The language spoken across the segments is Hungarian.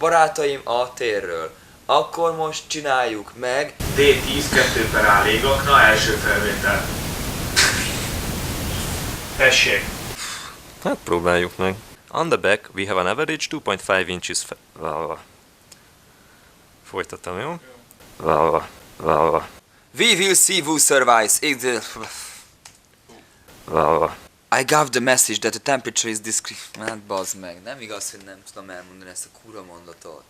barátaim a térről. Akkor most csináljuk meg. D10 2 per A légakna, első felvétel. Tessék. Hát próbáljuk meg. On the back, we have an average 2.5 inches Folytatom, jó? We will see who survives. I got the message that the temperature is Hát bazd meg, nem igaz, hogy nem tudom elmondani ezt a kurva mondatot.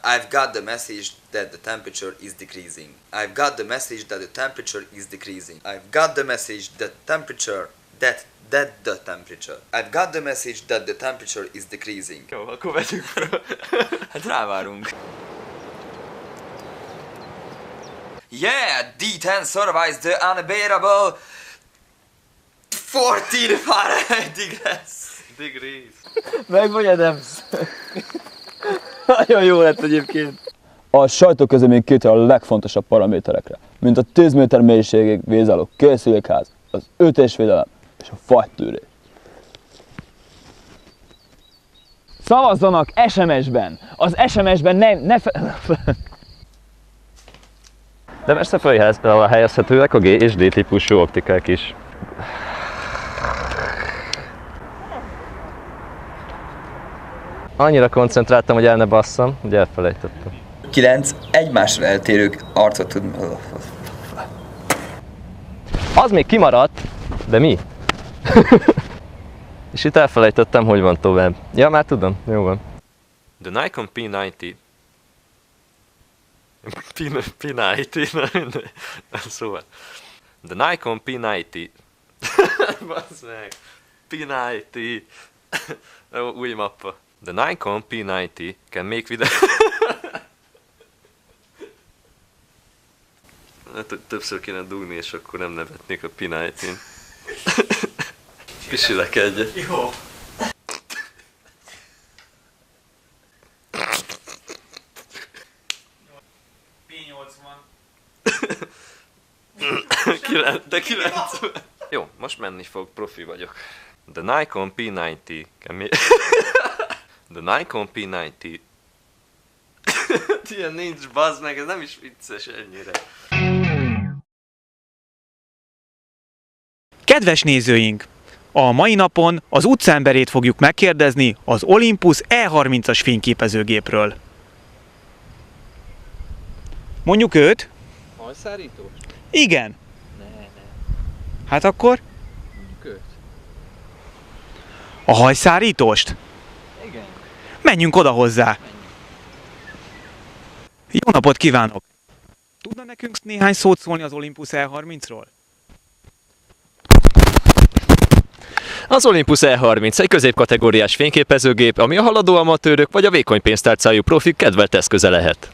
I've got the message that the temperature is decreasing. I've got the message that the temperature is decreasing. I've got the message that temperature the temperature. I've got the message that the temperature is decreasing. Jó, akkor vegyük fel. Hát rávárunk. Yeah, D10 survives the unbearable 14 Fahrenheit Degrees. Meg vagy, Adams? Nagyon jó lett egyébként. A sajtóközlemény kitérő a legfontosabb paraméterekre, mint a 10 méter mélységig vízálló készülékház, az ütésvédelem és a fagytűrés. Szavazzanak SMS-ben! Az SMS-ben ne De persze helyezhetőek a G és D típusú optikák is. Annyira koncentráltam, hogy el ne basszam, hogy elfelejtettem. 9 egymásra eltérő arcot tud... Az még kimaradt, de mi? És itt elfelejtettem, hogy van tovább. Ja, már tudom, jó van. The Nikon P90 P90 szóval. The Nikon P90 Bassz meg! P90 új mappa. The Nikon P90 can make video... Hát, többször kéne dugni, és akkor nem nevetnék a P90-n. Pisilek egyet. Jó. De 90. Jó, most menni fog, profi vagyok. The Nikon P90 can make... The Nikon P90... Ilyen nincs, bazd meg, ez nem is vicces ennyire. Kedves nézőink! A mai napon az utcaemberét fogjuk megkérdezni az Olympus E30-as fényképezőgépről. Mondjuk őt? Hajszárítós? Igen. Ne. Hát akkor? Mondjuk őt. A hajszárítóst? Igen. Menjünk oda hozzá. Jó napot kívánok! Tudna nekünk néhány szót szólni az Olympus E30-ról? Az Olympus E30 egy középkategóriás fényképezőgép, ami a haladó amatőrök vagy a vékony pénztárcájú profik kedvelt eszköze lehet.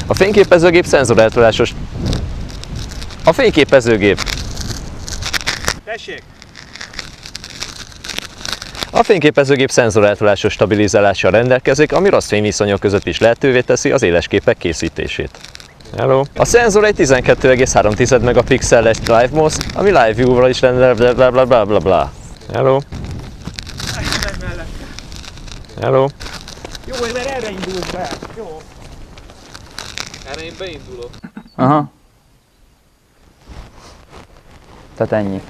A fényképezőgép szenzoreltolásos... A fényképezőgép... Tessék! A fényképezőgép szenzoreltolásos stabilizálással rendelkezik, ami rossz fényviszonyok között is lehetővé teszi az éles képek készítését. Hello. A szenzor egy 12,3 megapixeles Live MOS, ami Live View-val is rendelkezik, blablabla. Hello. Hello. Jó, mert erre indult be. Jó. Erre én beindulok. Aha. Tehát ennyi.